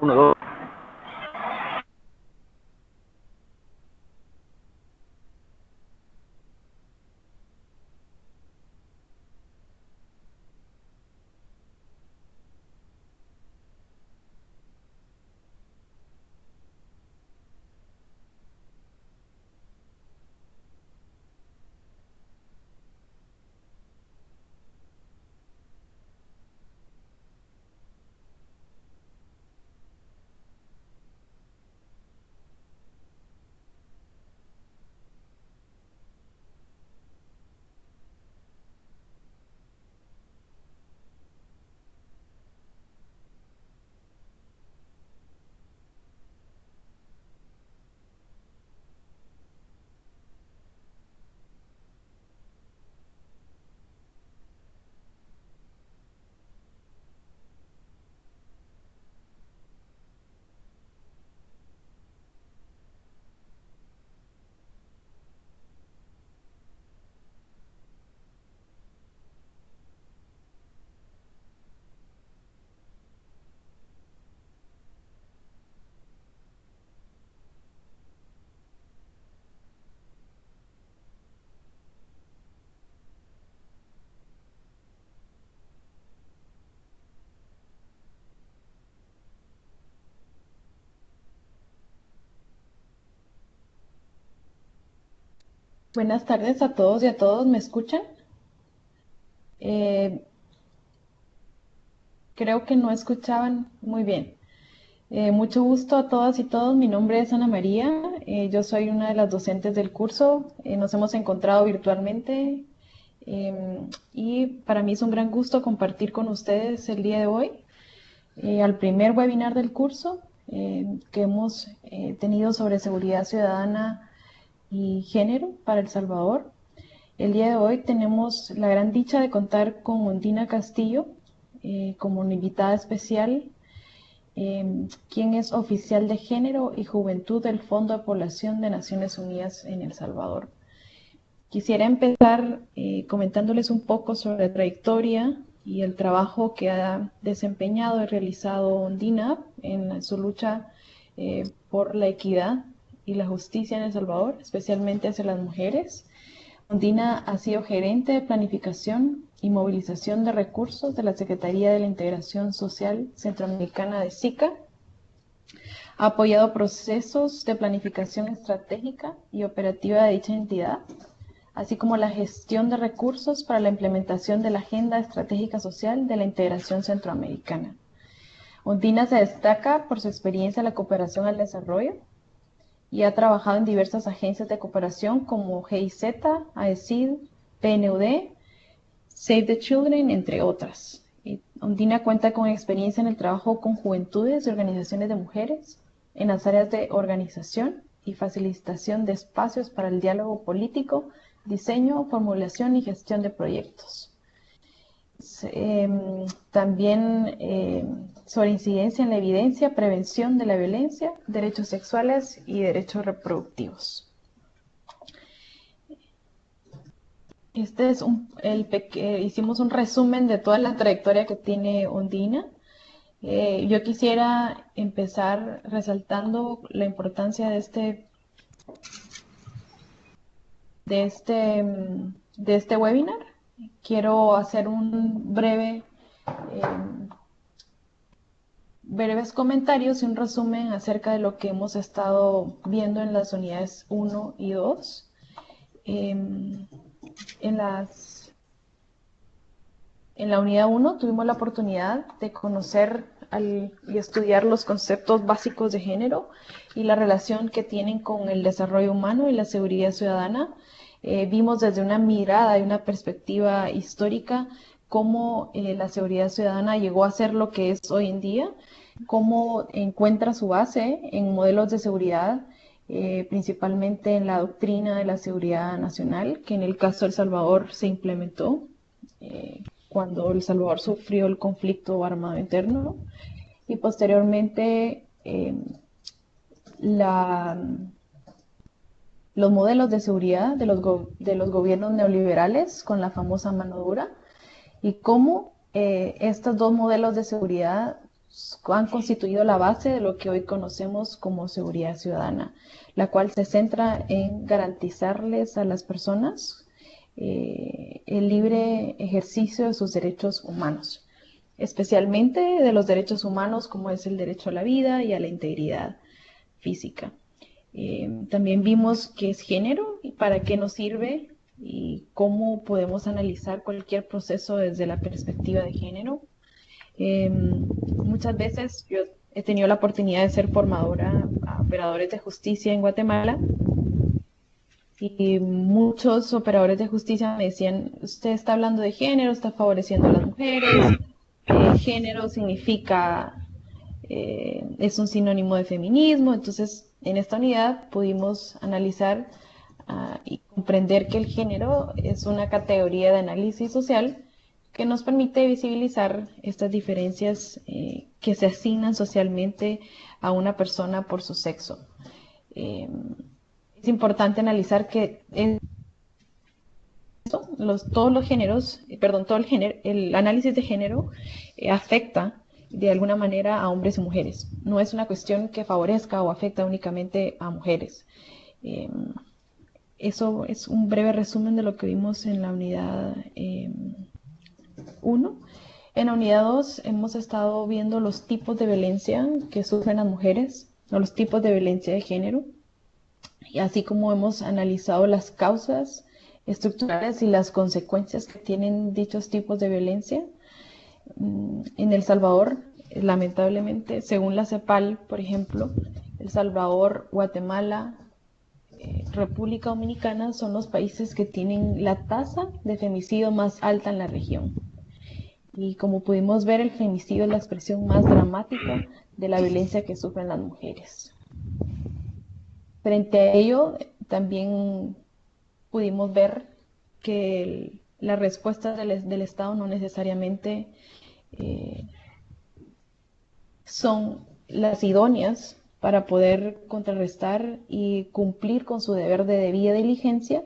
Uno, dos. Buenas tardes a todos y a todos, ¿me escuchan? Eh, Creo que no escuchaban muy bien. Mucho gusto a todas y todos, mi nombre es Ana María, yo soy una de las docentes del curso, nos hemos encontrado virtualmente y para mí es un gran gusto compartir con ustedes el día de hoy al primer webinar del curso que hemos tenido sobre seguridad ciudadana y género para El Salvador. El día de hoy tenemos la gran dicha de contar con Ondina Castillo como una invitada especial, quien es oficial de género y juventud del Fondo de Población de Naciones Unidas en El Salvador. Quisiera empezar comentándoles un poco sobre la trayectoria y el trabajo que ha desempeñado y realizado Ondina en su lucha por la equidad y la justicia en El Salvador, especialmente hacia las mujeres. Ondina ha sido gerente de planificación y movilización de recursos de la Secretaría de la Integración Social Centroamericana de SICA. Ha apoyado procesos de planificación estratégica y operativa de dicha entidad, así como la gestión de recursos para la implementación de la Agenda Estratégica Social de la Integración Centroamericana. Ondina se destaca por su experiencia en la cooperación al desarrollo y ha trabajado en diversas agencias de cooperación como GIZ, AECID, PNUD, Save the Children, entre otras. Ondina cuenta con experiencia en el trabajo con juventudes y organizaciones de mujeres en las áreas de organización y facilitación de espacios para el diálogo político, diseño, formulación y gestión de proyectos. También sobre incidencia en la evidencia, prevención de la violencia, derechos sexuales y derechos reproductivos. Hicimos un resumen de toda la trayectoria que tiene Ondina. Yo quisiera empezar resaltando la importancia de este webinar. Quiero hacer un breves comentarios y un resumen acerca de lo que hemos estado viendo en las unidades 1 y 2. En la unidad 1 tuvimos la oportunidad de conocer y estudiar los conceptos básicos de género y la relación que tienen con el desarrollo humano y la seguridad ciudadana. Vimos desde una mirada y una perspectiva histórica cómo la seguridad ciudadana llegó a ser lo que es hoy en día, cómo encuentra su base en modelos de seguridad, principalmente en la doctrina de la seguridad nacional, que en el caso de El Salvador se implementó cuando El Salvador sufrió el conflicto armado interno, y posteriormente la, los modelos de seguridad de los gobiernos neoliberales con la famosa mano dura, y cómo estos dos modelos de seguridad han constituido la base de lo que hoy conocemos como seguridad ciudadana, la cual se centra en garantizarles a las personas el libre ejercicio de sus derechos humanos, especialmente de los derechos humanos como es el derecho a la vida y a la integridad física. También vimos qué es género y para qué nos sirve y cómo podemos analizar cualquier proceso desde la perspectiva de género. Muchas veces yo he tenido la oportunidad de ser formadora a operadores de justicia en Guatemala y muchos operadores de justicia me decían, usted está hablando de género, está favoreciendo a las mujeres, género significa, es un sinónimo de feminismo. Entonces en esta unidad pudimos analizar y comprender que el género es una categoría de análisis social que nos permite visibilizar estas diferencias que se asignan socialmente a una persona por su sexo. Es importante analizar que todos los géneros, perdón, el análisis de género afecta de alguna manera a hombres y mujeres. No es una cuestión que favorezca o afecta únicamente a mujeres. Eh, Eso es un breve resumen de lo que vimos en la unidad 1. En la unidad 2 hemos estado viendo los tipos de violencia que sufren las mujeres, o los tipos de violencia de género, y así como hemos analizado las causas estructurales y las consecuencias que tienen dichos tipos de violencia. En El Salvador, lamentablemente, según la CEPAL, por ejemplo, El Salvador, Guatemala, República Dominicana son los países que tienen la tasa de femicidio más alta en la región. Y como pudimos ver, el femicidio es la expresión más dramática de la violencia que sufren las mujeres. Frente a ello, también pudimos ver que las respuestas del Estado no necesariamente eh, son las idóneas para poder contrarrestar y cumplir con su deber de debida diligencia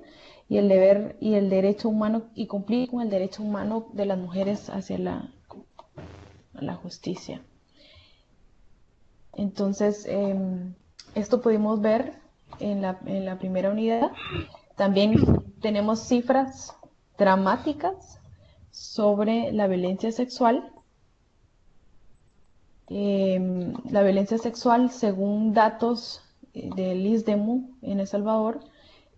y el deber y el derecho humano y cumplir con el derecho humano de las mujeres hacia la justicia. Entonces, esto pudimos ver en la primera unidad. También tenemos cifras dramáticas sobre la violencia sexual. La violencia sexual, según datos del ISDEMU en El Salvador,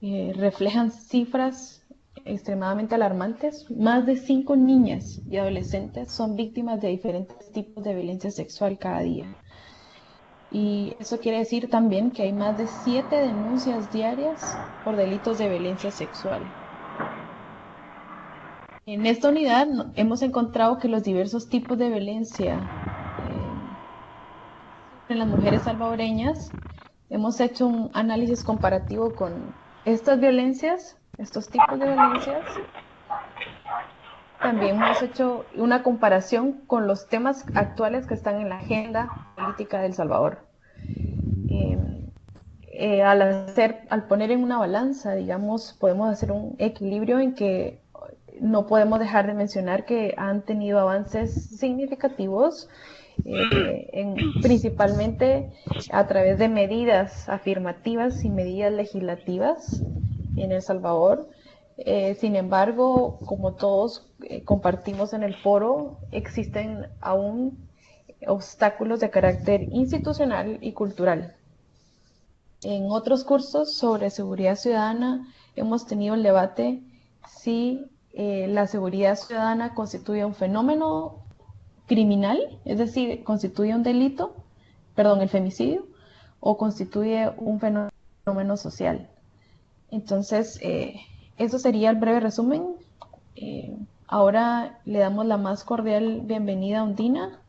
reflejan cifras extremadamente alarmantes. Más de 5 niñas y adolescentes son víctimas de diferentes tipos de violencia sexual cada día. Y eso quiere decir también que hay más de 7 denuncias diarias por delitos de violencia sexual. En esta unidad hemos encontrado que los diversos tipos de violencia en las mujeres salvadoreñas, hemos hecho un análisis comparativo con estas violencias, estos tipos de violencias. También hemos hecho una comparación con los temas actuales que están en la agenda política de El Salvador. Al poner en una balanza, digamos, podemos hacer un equilibrio en que no podemos dejar de mencionar que han tenido avances significativos, principalmente a través de medidas afirmativas y medidas legislativas en El Salvador. Sin embargo, como todos compartimos en el foro, existen aún obstáculos de carácter institucional y cultural. En otros cursos sobre seguridad ciudadana hemos tenido el debate si la seguridad ciudadana constituye un fenómeno criminal, es decir, constituye un delito, perdón, el femicidio, o constituye un fenómeno social. Entonces, eso sería el breve resumen. Ahora le damos la más cordial bienvenida a Ondina,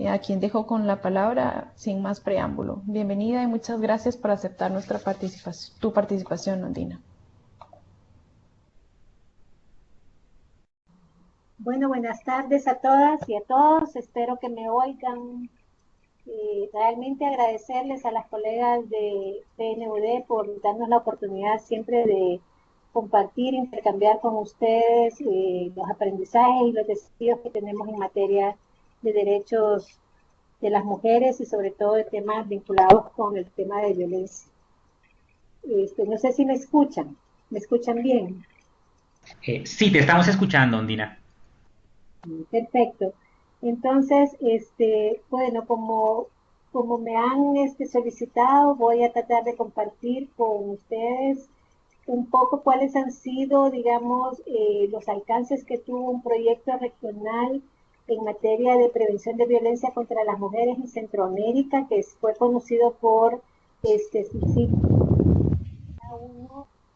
a quien dejo con la palabra sin más preámbulo. Bienvenida y muchas gracias por aceptar tu participación, Ondina. Bueno, buenas tardes a todas y a todos. Espero que me oigan. Realmente agradecerles a las colegas de PNUD por darnos la oportunidad siempre de compartir, intercambiar con ustedes los aprendizajes y los desafíos que tenemos en materia de derechos de las mujeres y sobre todo de temas vinculados con el tema de violencia. No sé si me escuchan bien. Sí, te estamos escuchando, Ondina. Perfecto. Entonces, bueno, como me han solicitado, voy a tratar de compartir con ustedes un poco cuáles han sido, digamos, los alcances que tuvo un proyecto regional en materia de prevención de violencia contra las mujeres en Centroamérica, que fue conocido por SICIP,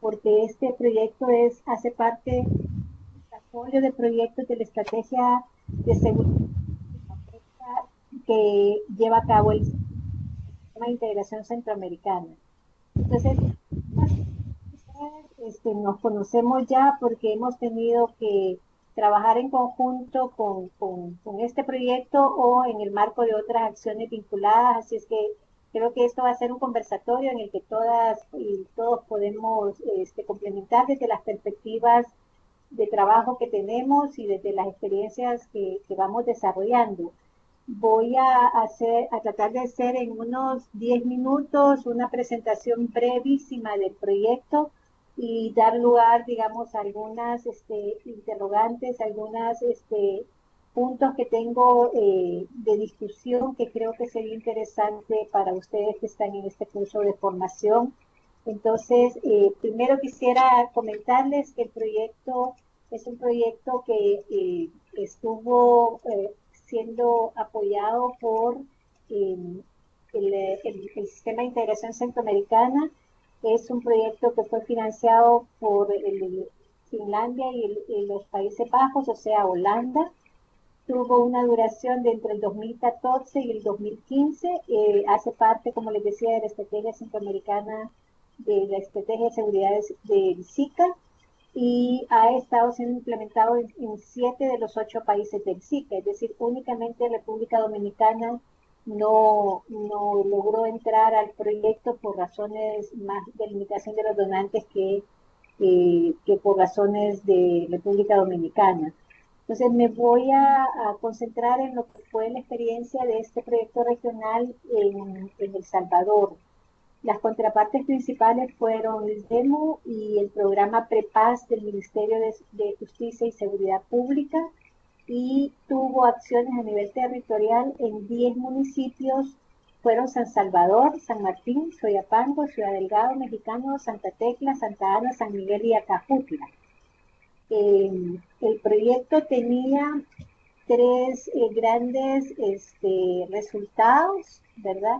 porque este proyecto hace parte del desarrollo de proyectos de la estrategia de seguridad que lleva a cabo el sistema de integración centroamericana. Entonces, nos conocemos ya porque hemos tenido que trabajar en conjunto con este proyecto o en el marco de otras acciones vinculadas, así es que creo que esto va a ser un conversatorio en el que todas y todos podemos complementar desde las perspectivas de trabajo que tenemos y desde las experiencias que vamos desarrollando. Voy a tratar de hacer en unos 10 minutos una presentación brevísima del proyecto y dar lugar, digamos, a algunas interrogantes, algunos puntos que tengo de discusión que creo que sería interesante para ustedes que están en este curso de formación. Entonces, primero quisiera comentarles que el proyecto es un proyecto que estuvo siendo apoyado por el Sistema de Integración Centroamericana. Es un proyecto que fue financiado por Finlandia y los Países Bajos, o sea, Holanda. Tuvo una duración de entre el 2014 y el 2015. Hace parte, como les decía, de la Estrategia Centroamericana, de la Estrategia de Seguridad de SICA, y ha estado siendo implementado en 7 de los 8 países del SICA, es decir, únicamente República Dominicana no logró entrar al proyecto por razones más de limitación de los donantes que por razones de República Dominicana. Entonces me voy a concentrar en lo que fue la experiencia de este proyecto regional en El Salvador. Las contrapartes principales fueron el DEMU y el programa PREPAS del Ministerio de Justicia y Seguridad Pública, y tuvo acciones a nivel territorial en 10 municipios. Fueron San Salvador, San Martín, Soyapango, Ciudad Delgado, Mexicano, Santa Tecla, Santa Ana, San Miguel y Acajutla. El proyecto tenía 3 grandes resultados, ¿verdad?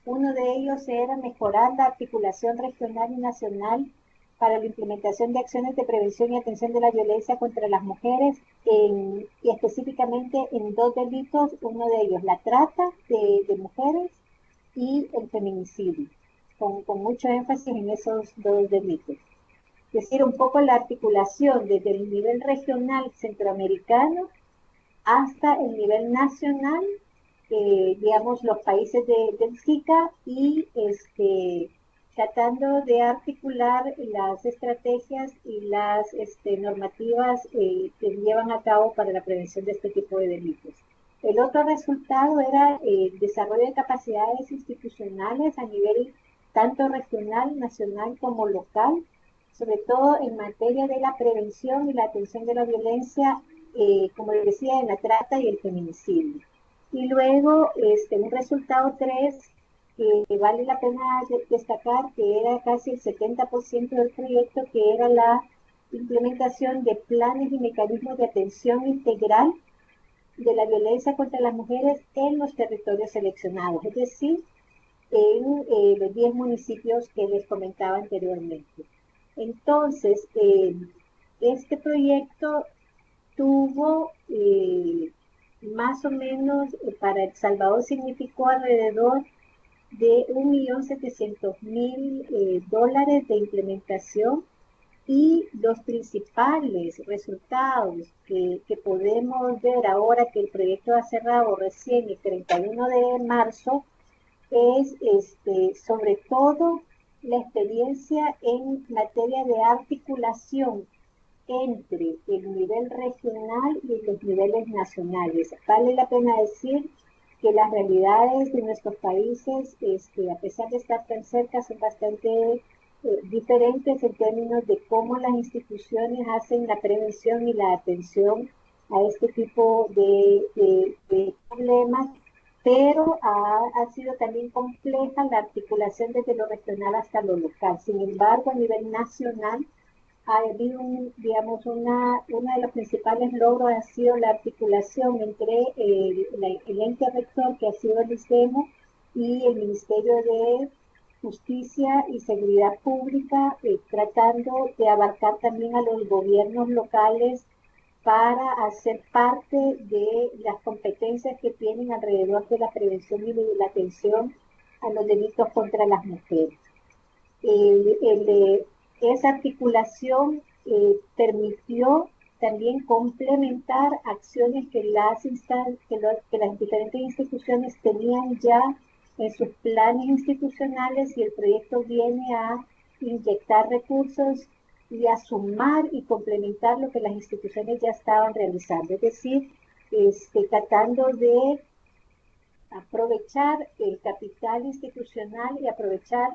Uno de ellos era mejorar la articulación regional y nacional para la implementación de acciones de prevención y atención de la violencia contra las mujeres, y específicamente en 2 delitos, uno de ellos la trata de mujeres y el feminicidio, con mucho énfasis en esos 2 delitos. Es decir, un poco la articulación desde el nivel regional centroamericano hasta el nivel nacional, digamos, los países del SICA, y tratando de articular las estrategias y las normativas que llevan a cabo para la prevención de este tipo de delitos. El otro resultado era el desarrollo de capacidades institucionales a nivel tanto regional, nacional como local, sobre todo en materia de la prevención y la atención de la violencia, como les decía, en la trata y el feminicidio. Y luego, un resultado 3, que vale la pena destacar, que era casi el 70% del proyecto, que era la implementación de planes y mecanismos de atención integral de la violencia contra las mujeres en los territorios seleccionados, es decir, en los 10 municipios que les comentaba anteriormente. Entonces, este proyecto tuvo más o menos, para El Salvador significó alrededor de $1.700.000 de implementación, y los principales resultados que podemos ver ahora que el proyecto ha cerrado recién el 31 de marzo es sobre todo la experiencia en materia de articulación entre el nivel regional y los niveles nacionales. Vale la pena decir que las realidades de nuestros países, a pesar de estar tan cerca, son bastante diferentes en términos de cómo las instituciones hacen la prevención y la atención a este tipo de problemas, pero ha sido también compleja la articulación desde lo regional hasta lo local. Sin embargo, a nivel nacional, ha habido, digamos, uno de los principales logros ha sido la articulación entre el ente rector, que ha sido el ISDEMO, y el Ministerio de Justicia y Seguridad Pública, tratando de abarcar también a los gobiernos locales para hacer parte de las competencias que tienen alrededor de la prevención y de la atención a los delitos contra las mujeres. Esa articulación permitió también complementar acciones que las diferentes instituciones tenían ya en sus planes institucionales, y el proyecto viene a inyectar recursos y a sumar y complementar lo que las instituciones ya estaban realizando. Es decir, tratando de aprovechar el capital institucional y aprovechar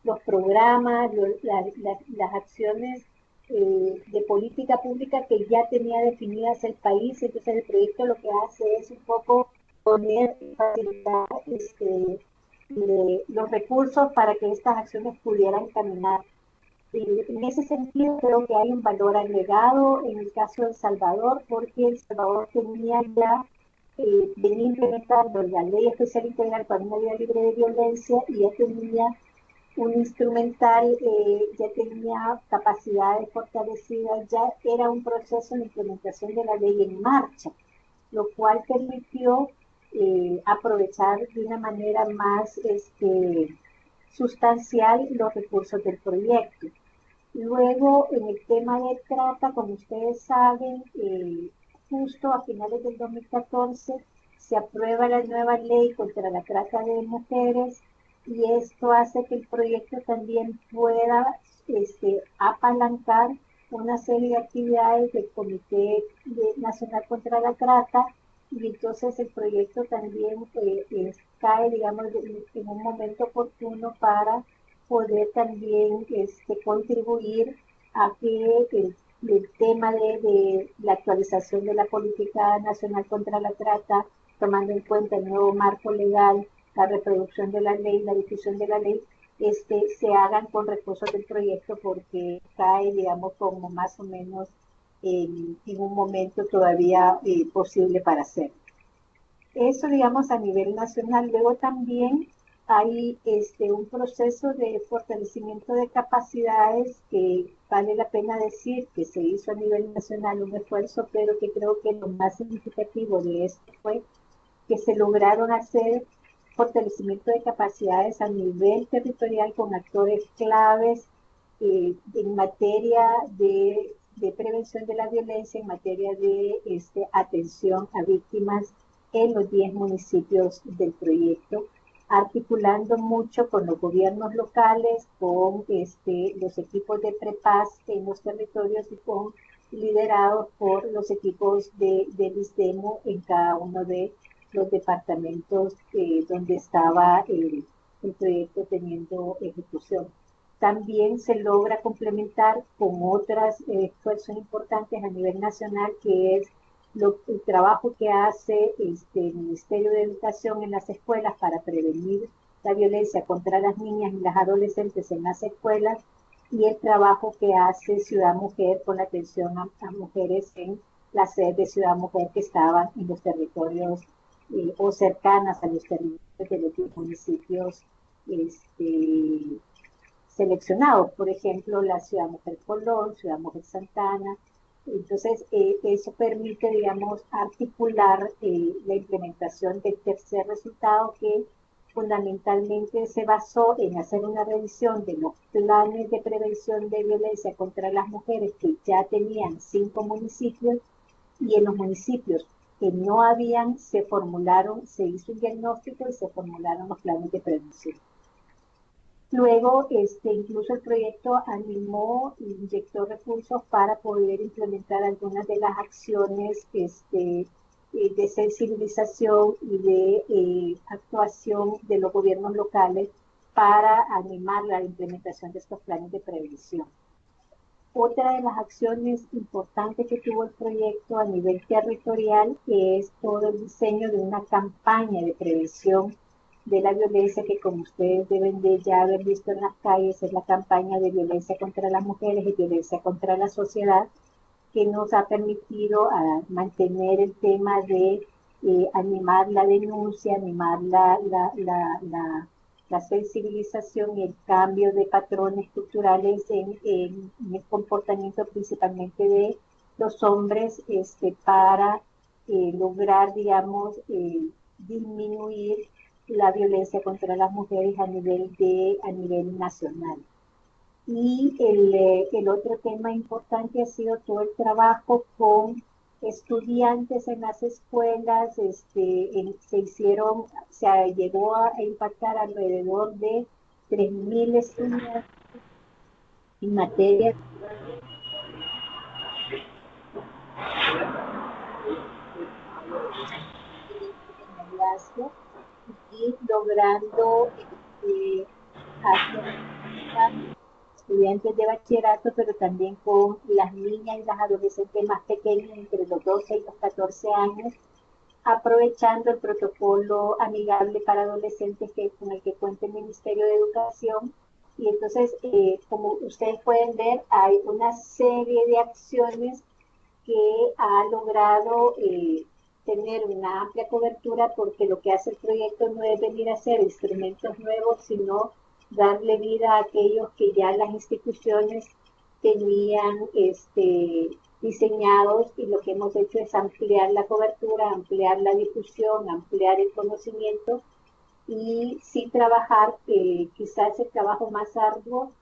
los programas, las acciones de política pública que ya tenía definidas el país. Entonces el proyecto lo que hace es un poco poner, facilitar los recursos para que estas acciones pudieran caminar. En ese sentido creo que hay un valor agregado en el caso de El Salvador, porque El Salvador tenía ya venía implementando la Ley Especial Integral para una Vida Libre de Violencia, y ya tenía un instrumental, ya tenía capacidades fortalecidas, ya era un proceso de implementación de la ley en marcha, lo cual permitió aprovechar de una manera más sustancial los recursos del proyecto. Luego, en el tema de trata, como ustedes saben, justo a finales del 2014 se aprueba la nueva ley contra la trata de mujeres, y esto hace que el proyecto también pueda apalancar una serie de actividades del Comité Nacional contra la Trata, y entonces el proyecto también cae, digamos, en un momento oportuno para poder también contribuir a que el tema de la actualización de la política nacional contra la trata, tomando en cuenta el nuevo marco legal, la reproducción de la ley, la difusión de la ley, se hagan con recursos del proyecto, porque cae, digamos, como más o menos en un momento todavía posible para hacerlo. Eso, digamos, a nivel nacional. Luego también hay un proceso de fortalecimiento de capacidades que vale la pena decir que se hizo a nivel nacional un esfuerzo, pero que creo que lo más significativo de esto fue que se lograron hacer fortalecimiento de capacidades a nivel territorial con actores claves en materia de prevención de la violencia, en materia de atención a víctimas en los 10 municipios del proyecto, articulando mucho con los gobiernos locales, con los equipos de prepaz en los territorios, y liderados por los equipos del ISDEMO en cada uno de los departamentos donde estaba el proyecto teniendo ejecución. También se logra complementar con otras esfuerzos importantes a nivel nacional, que es el trabajo que hace el Ministerio de Educación en las escuelas para prevenir la violencia contra las niñas y las adolescentes en las escuelas, y el trabajo que hace Ciudad Mujer con la atención a mujeres en las sedes de Ciudad Mujer que estaban en los territorios o cercanas a los territorios de los municipios seleccionados, por ejemplo, la Ciudad Mujer Colón, Ciudad Mujer Santana. Entonces, eso permite, digamos, articular la implementación del tercer resultado, que fundamentalmente se basó en hacer una revisión de los planes de prevención de violencia contra las mujeres que ya tenían 5 municipios, y en los municipios que no habían, se hizo un diagnóstico y se formularon los planes de prevención. Luego, incluso el proyecto animó e inyectó recursos para poder implementar algunas de las acciones de sensibilización y de actuación de los gobiernos locales para animar la implementación de estos planes de prevención. Otra de las acciones importantes que tuvo el proyecto a nivel territorial es todo el diseño de una campaña de prevención de la violencia que, como ustedes deben de ya haber visto en las calles, es la campaña de violencia contra las mujeres y violencia contra la sociedad, que nos ha permitido mantener el tema de animar la denuncia, animar la sensibilización y el cambio de patrones culturales en el comportamiento principalmente de los hombres para lograr, digamos, disminuir la violencia contra las mujeres a nivel nacional. Y el otro tema importante ha sido todo el trabajo con estudiantes en las escuelas. Se llegó a impactar alrededor de 3.000 estudiantes en materia de y logrando hacer estudiantes de bachillerato, pero también con las niñas y las adolescentes más pequeñas, entre los 12 y los 14 años, aprovechando el protocolo amigable para adolescentes con el que cuenta el Ministerio de Educación. Y entonces, como ustedes pueden ver, hay una serie de acciones que ha logrado tener una amplia cobertura, porque lo que hace el proyecto no es venir a hacer instrumentos nuevos, sino darle vida a aquellos que ya las instituciones tenían diseñados, y lo que hemos hecho es ampliar la cobertura, ampliar la difusión, ampliar el conocimiento y sí trabajar, quizás el trabajo más arduo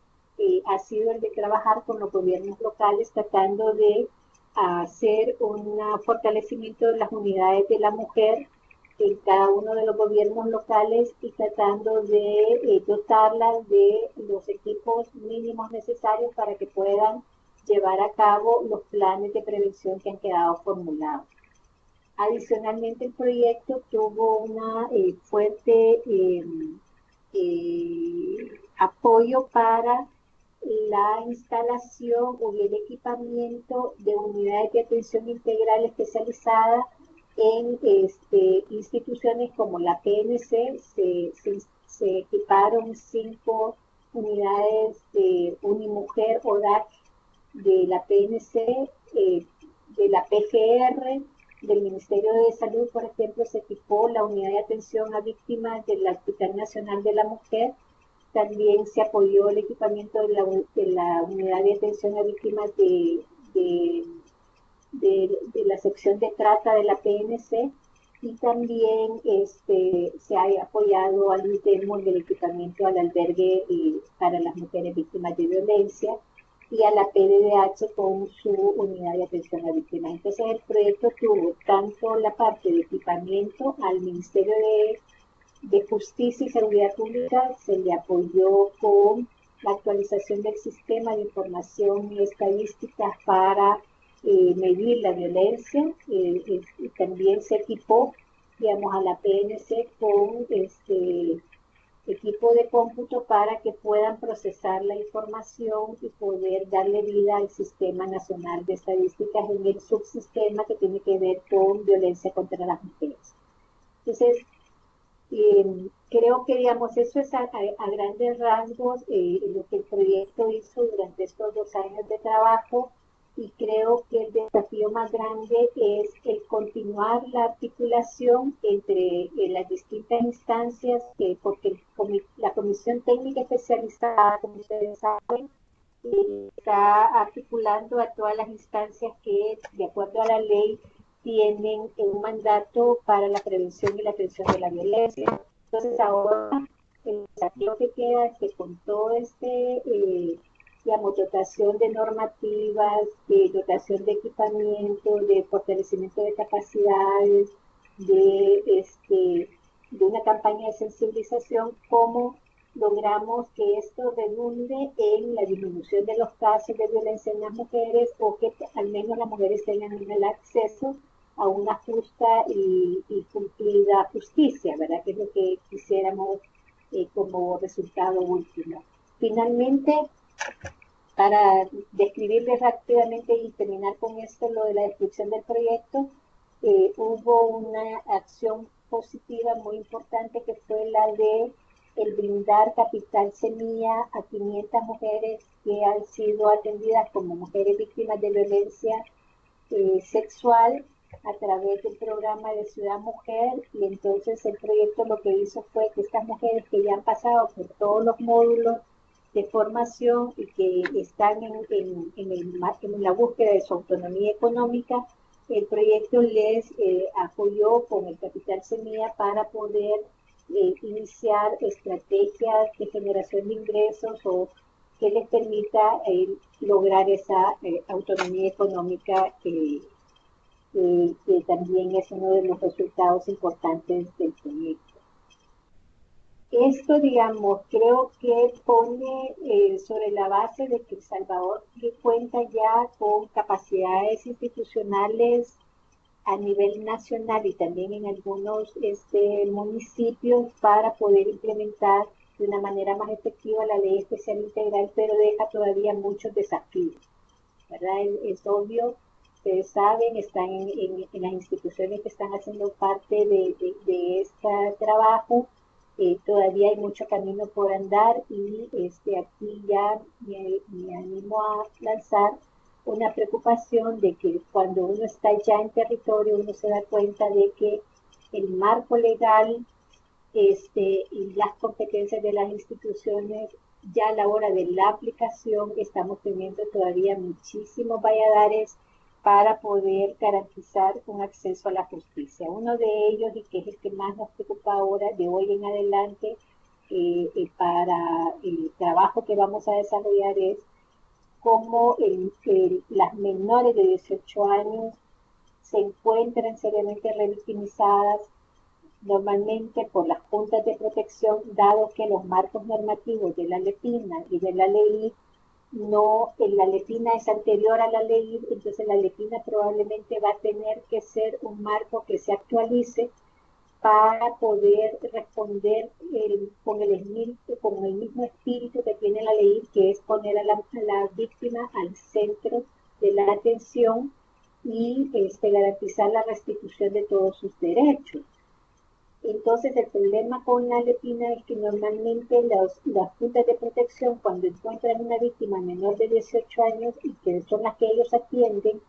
ha sido el de trabajar con los gobiernos locales, tratando de hacer un fortalecimiento de las unidades de la mujer en cada uno de los gobiernos locales y tratando de dotarlas de los equipos mínimos necesarios para que puedan llevar a cabo los planes de prevención que han quedado formulados. Adicionalmente, el proyecto tuvo una fuerte apoyo para la instalación o el equipamiento de unidades de atención integral especializada en instituciones como la PNC. Se equiparon 5 unidades de Unimujer o DAC de la PNC, de la PGR, del Ministerio de Salud, por ejemplo, se equipó la unidad de atención a víctimas del Hospital Nacional de la Mujer. También se apoyó el equipamiento de la unidad de atención a víctimas de la sección de trata de la PNC, y también se ha apoyado al INTERMON del equipamiento al albergue para las mujeres víctimas de violencia, y a la PDDH con su unidad de atención a víctimas. Entonces el proyecto tuvo tanto la parte de equipamiento al Ministerio de Justicia y Seguridad Pública, se le apoyó con la actualización del sistema de información y estadísticas para medir la violencia, y también se equipó, digamos, a la PNC con equipo de cómputo para que puedan procesar la información y poder darle vida al Sistema Nacional de Estadísticas en el subsistema que tiene que ver con violencia contra las mujeres. Entonces, creo que, digamos, eso es a grandes rasgos lo que el proyecto hizo durante estos 2 años de trabajo, y creo que el desafío más grande es el continuar la articulación entre las distintas instancias, porque la Comisión Técnica Especializada, como ustedes saben, está articulando a todas las instancias que, de acuerdo a la ley, tienen un mandato para la prevención y la atención de la violencia. Entonces ahora el desafío que queda es que con todo digamos, dotación de normativas, de dotación de equipamiento, de fortalecimiento de capacidades, de una campaña de sensibilización, cómo logramos que esto redunde en la disminución de los casos de violencia en las mujeres, o que al menos las mujeres tengan el acceso a una justa y cumplida justicia, ¿verdad? Que es lo que quisiéramos como resultado último. Finalmente, para describirles rápidamente y terminar con esto, lo de la descripción del proyecto, hubo una acción positiva muy importante que fue la de el brindar capital semilla a 500 mujeres que han sido atendidas como mujeres víctimas de violencia sexual a través del programa de Ciudad Mujer, y entonces el proyecto lo que hizo fue que estas mujeres que ya han pasado por todos los módulos de formación y que están en la búsqueda de su autonomía económica, el proyecto les apoyó con el capital semilla para poder iniciar estrategias de generación de ingresos o que les permita lograr esa autonomía económica que también es uno de los resultados importantes del proyecto. Esto, digamos, creo que pone sobre la base de que El Salvador cuenta ya con capacidades institucionales a nivel nacional y también en algunos municipios para poder implementar de una manera más efectiva la ley especial integral, pero deja todavía muchos desafíos, ¿verdad? Es obvio, ustedes saben, están en las instituciones que están haciendo parte de este trabajo. Todavía hay mucho camino por andar y aquí ya me animo a lanzar una preocupación de que cuando uno está ya en territorio uno se da cuenta de que el marco legal y las competencias de las instituciones ya a la hora de la aplicación estamos teniendo todavía muchísimos valladares para poder garantizar un acceso a la justicia. Uno de ellos, y que es el que más nos preocupa ahora, de hoy en adelante, para el trabajo que vamos a desarrollar, es cómo las menores de 18 años se encuentran seriamente revictimizadas, normalmente por las juntas de protección, dado que los marcos normativos de la LEPINA y de la ley la LEPINA es anterior a la ley, entonces la LEPINA probablemente va a tener que ser un marco que se actualice para poder responder con el mismo espíritu que tiene la ley, que es poner a la víctima al centro de la atención y garantizar la restitución de todos sus derechos. Entonces, el problema con la LEPINA es que normalmente las juntas de protección, cuando encuentran una víctima menor de 18 años y que son las que ellos atienden,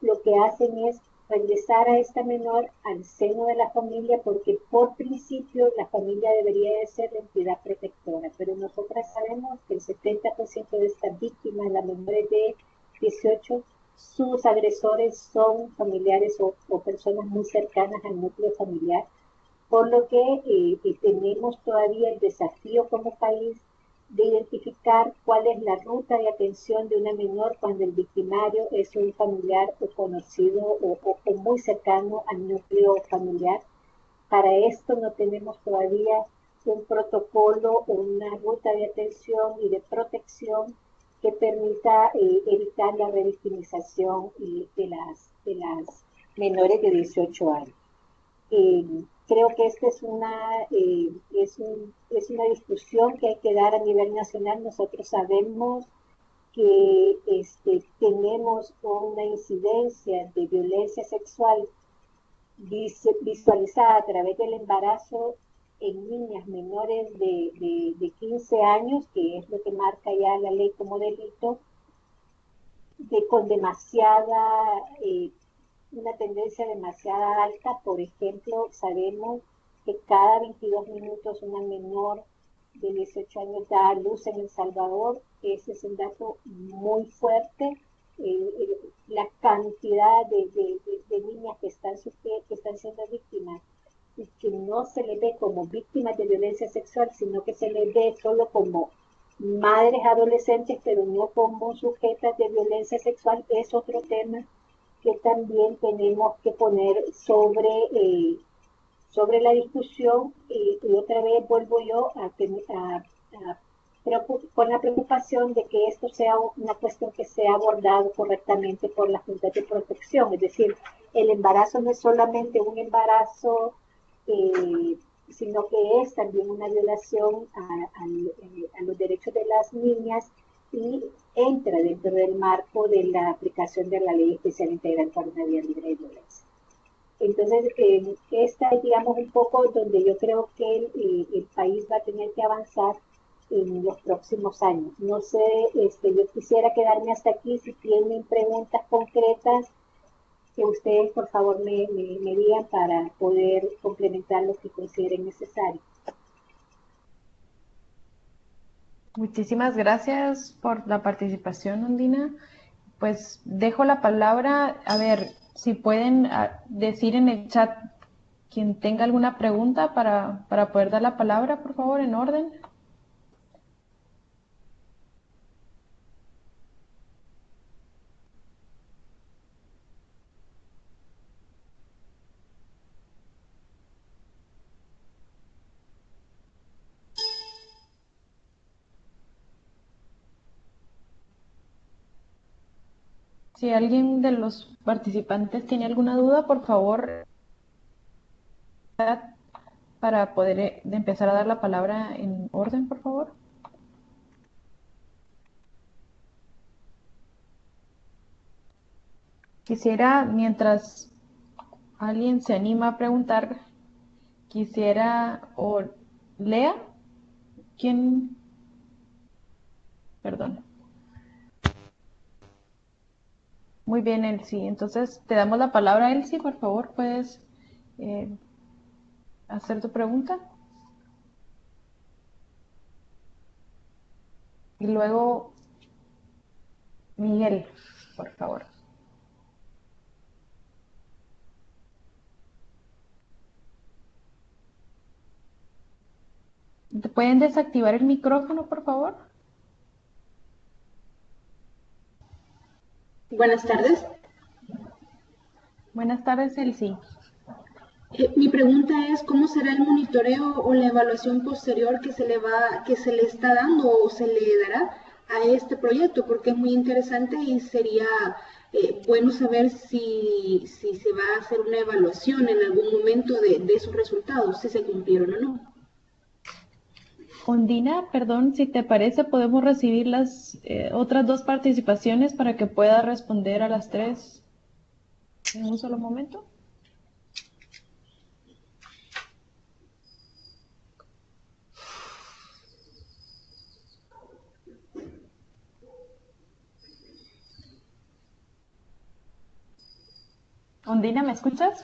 lo que hacen es regresar a esta menor al seno de la familia, porque por principio la familia debería de ser la entidad protectora, pero nosotras sabemos que el 70% de estas víctimas, las menores de 18, sus agresores son familiares o personas muy cercanas al núcleo familiar, por lo que tenemos todavía el desafío como país de identificar cuál es la ruta de atención de una menor cuando el victimario es un familiar o conocido o muy cercano al núcleo familiar. Para esto no tenemos todavía un protocolo o una ruta de atención y de protección que permita evitar la revictimización de las menores de 18 años. Creo que esta es una discusión que hay que dar a nivel nacional. Nosotros sabemos que tenemos una incidencia de violencia sexual visualizada a través del embarazo en niñas menores de 15 años, que es lo que marca ya la ley como delito, con una tendencia demasiado alta. Por ejemplo, sabemos que cada 22 minutos una menor de 18 años da a luz en El Salvador. Ese es un dato muy fuerte. La cantidad de niñas que están siendo víctimas y que no se les ve como víctimas de violencia sexual, sino que se les ve solo como madres adolescentes, pero no como sujetas de violencia sexual, es otro tema que también tenemos que poner sobre la discusión, y otra vez vuelvo yo con la preocupación de que esto sea una cuestión que sea abordado correctamente por las juntas de protección, es decir, el embarazo no es solamente un embarazo, sino que es también una violación a los derechos de las niñas y entra dentro del marco de la aplicación de la Ley Especial Integral para una Vida Libre de Violencia. Entonces, esta es, digamos, un poco donde yo creo que el país va a tener que avanzar en los próximos años. No sé, yo quisiera quedarme hasta aquí. Si tienen preguntas concretas, que ustedes por favor me digan para poder complementar lo que consideren necesario. Muchísimas gracias por la participación, Ondina. Pues dejo la palabra, a ver, si pueden decir en el chat quien tenga alguna pregunta para poder dar la palabra, por favor, en orden. Si alguien de los participantes tiene alguna duda, por favor, para poder empezar a dar la palabra en orden, por favor. Quisiera, mientras alguien se anima a preguntar, quisiera, o Lea, ¿quién? Perdón. Muy bien, Elsie. Entonces, te damos la palabra, Elsie, por favor, puedes hacer tu pregunta. Y luego, Miguel, por favor. ¿Te pueden desactivar el micrófono, por favor? Buenas tardes. Buenas tardes, Elsie. Mi pregunta es, ¿cómo será el monitoreo o la evaluación posterior que se le está dando o se le dará a este proyecto? Porque es muy interesante y sería bueno saber si se va a hacer una evaluación en algún momento de esos resultados, si se cumplieron o no. Ondina, perdón, si te parece, podemos recibir las otras dos participaciones para que pueda responder a las tres en un solo momento. Ondina, ¿me escuchas?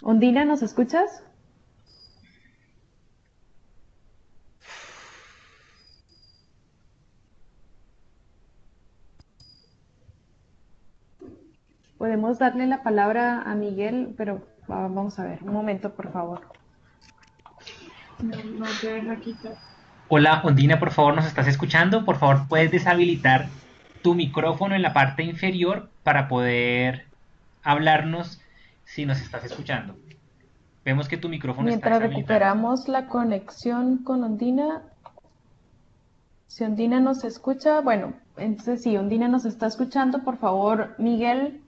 Ondina, ¿nos escuchas? Podemos darle la palabra a Miguel, pero vamos a ver, un momento, por favor. No te deja quitar. Hola, Ondina, por favor, ¿nos estás escuchando? Por favor, puedes deshabilitar tu micrófono en la parte inferior para poder hablarnos si nos estás escuchando. Vemos que tu micrófono está Mientras deshabilitado. recuperamos la conexión con Ondina, si Ondina nos escucha, bueno, entonces si Ondina nos está escuchando, por favor, Miguel,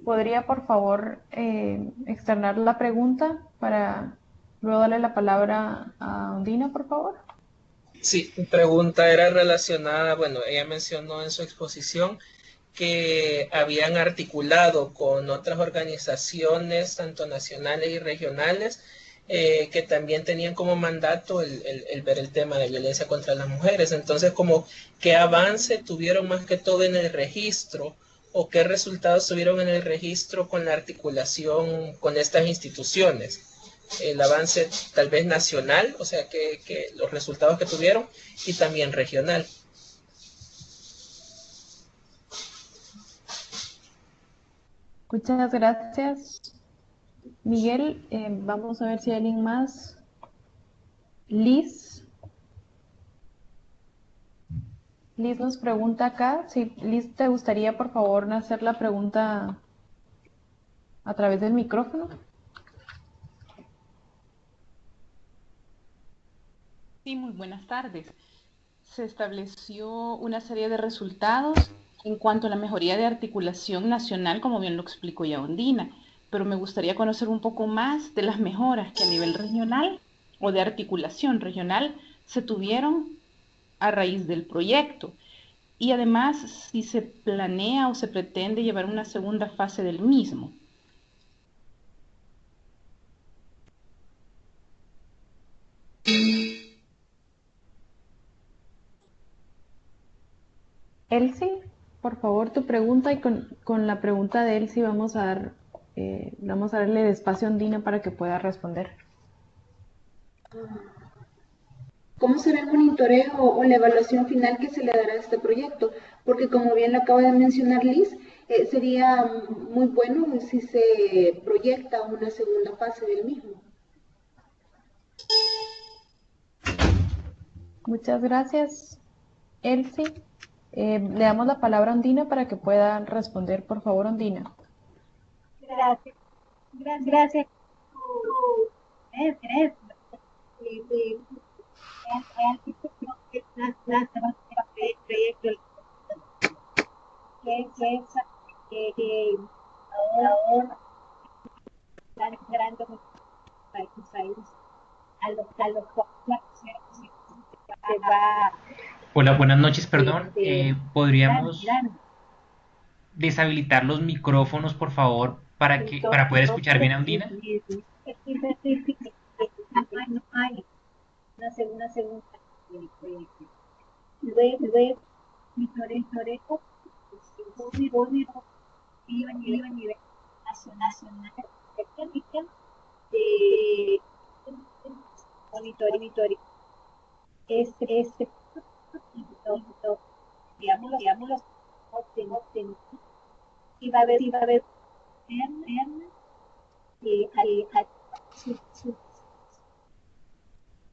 ¿podría por favor externar la pregunta para luego darle la palabra a Ondina, por favor? Sí, mi pregunta era relacionada, bueno, ella mencionó en su exposición que habían articulado con otras organizaciones, tanto nacionales y regionales, que también tenían como mandato el ver el tema de violencia contra las mujeres. Entonces, como qué avance tuvieron más que todo en el registro o qué resultados tuvieron en el registro con la articulación con estas instituciones. El avance tal vez nacional, o sea, que los resultados que tuvieron, y también regional. Muchas gracias, Miguel. Vamos a ver si hay alguien más. Liz. Liz nos pregunta acá. Si Liz, ¿te gustaría por favor hacer la pregunta a través del micrófono? Sí, muy buenas tardes. Se estableció una serie de resultados en cuanto a la mejoría de articulación nacional, como bien lo explicó ya Ondina, pero me gustaría conocer un poco más de las mejoras que a nivel regional o de articulación regional se tuvieron a raíz del proyecto. Y además, si se planea o se pretende llevar una segunda fase del mismo. Elsie, por favor, tu pregunta y con la pregunta de Elsie vamos a darle espacio a Ondina para que pueda responder. ¿Cómo será el monitoreo o la evaluación final que se le dará a este proyecto? Porque como bien lo acaba de mencionar Liz, sería muy bueno si se proyecta una segunda fase del mismo. Muchas gracias, Elsie. Le damos la palabra a Ondina para que pueda responder, por favor, Ondina. Gracias. Gracias. Gracias. Proyecto que ahora están entrando países a los cuales se va Hola, buenas noches, perdón. ¿Podríamos mirando. deshabilitar los micrófonos, por favor, para poder escuchar bien a Ondina? No hay una segunda proyecto. Luego monitoreo iba a nivel nacional de monitoring. Este digamos los óptimos iba a haber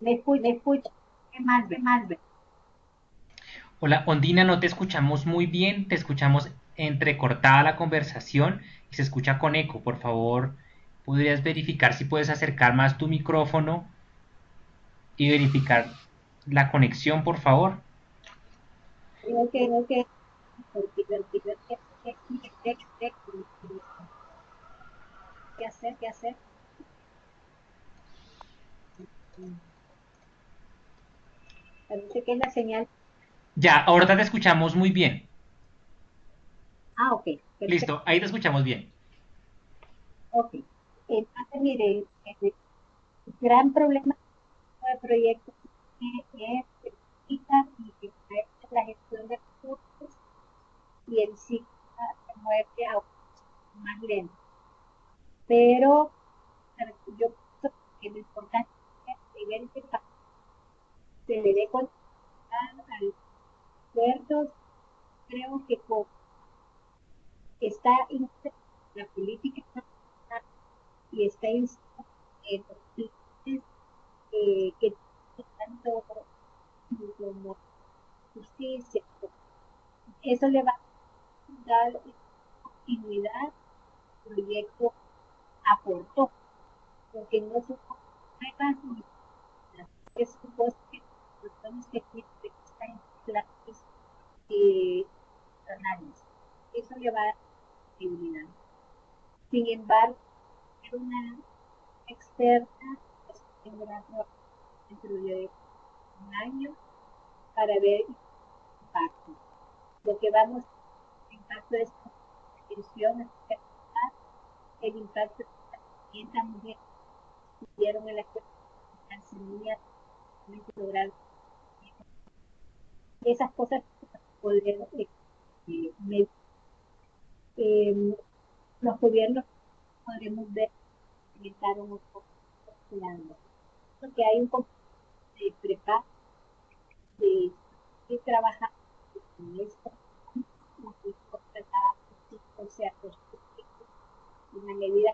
me escucha mal. Hola, Ondina, no te escuchamos muy bien, te escuchamos entrecortada la conversación y se escucha con eco. Por favor, ¿podrías verificar si puedes acercar más tu micrófono y verificar la conexión, por favor? Creo que qué hacer. Parece que es la señal. Ya, ahora te escuchamos muy bien. Ok, perfecto. Listo, ahí te escuchamos bien. Ok. Entonces, mire, el gran problema del proyecto es la gestión de recursos y el ciclo se mueve más lento. Pero yo pienso que lo importante es que el nivel de se le dé continuidad al puerto. Creo que está la política y está en los planes que tanto como justicia, eso le va a dar continuidad al proyecto aportó, porque no son nuevas ni es cosas que tenemos que estar en clases análisis. Eso le va a dar continuidad. Sin embargo, una externa dentro de un año para ver el impacto. Lo que vamos a impacto de esta extensión es el impacto de las 500 mujeres que estuvieron en la escuela de Tanzania lograr esas cosas poder medir. Los gobiernos podremos ver implementaron un poco porque hay un poco de preparo de trabajar con esto, o sea, en la medida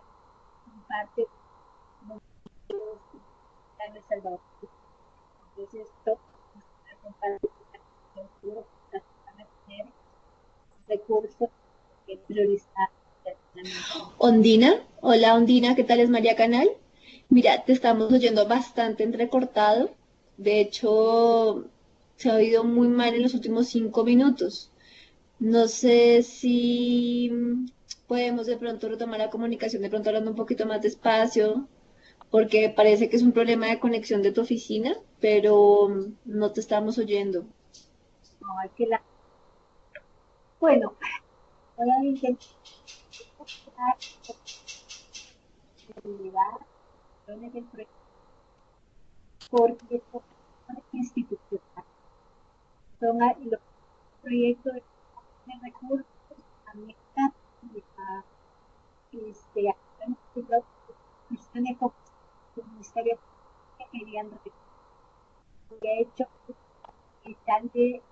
en parte no están en Salvador. Entonces, esto recursos que priorizar. Ondina, hola Ondina, ¿qué tal? Es María Canal. Mira, te estamos oyendo bastante entrecortado. De hecho, se ha oído muy mal en los últimos 5 minutos. No sé si podemos de pronto retomar la comunicación, de pronto hablando un poquito más despacio, porque parece que es un problema de conexión de tu oficina, pero no te estamos oyendo. No, es que bueno, voy a intentar elevar del proyecto porque son institucionales, son los proyectos de recursos, también instituciones como el Ministerio que querían y ha hecho que están de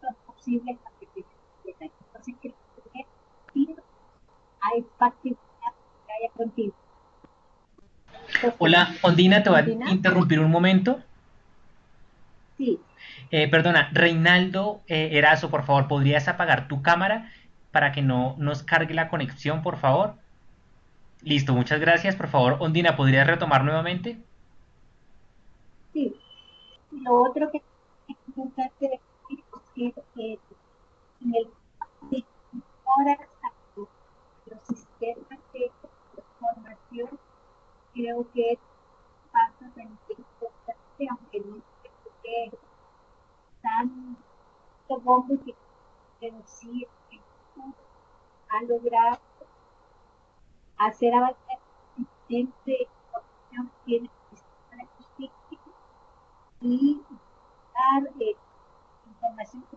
los posibles para que se completen. Entonces, creo que hay factibilidad que haya continuidad. Hola, Ondina, te voy a Ondina, interrumpir un momento. sí, Perdona, Reinaldo Erazo, por favor, ¿podrías apagar tu cámara para que no nos cargue la conexión, por favor? Listo, muchas gracias. Por favor, Ondina, ¿podrías retomar nuevamente? sí. Lo otro que es importante decir es que en el ahora los sistemas de formación creo que es un paso importante, aunque no es tan bombo que pero sí ha logrado hacer avanzar el sistema de formación que tiene el sistema de justicia y dar información que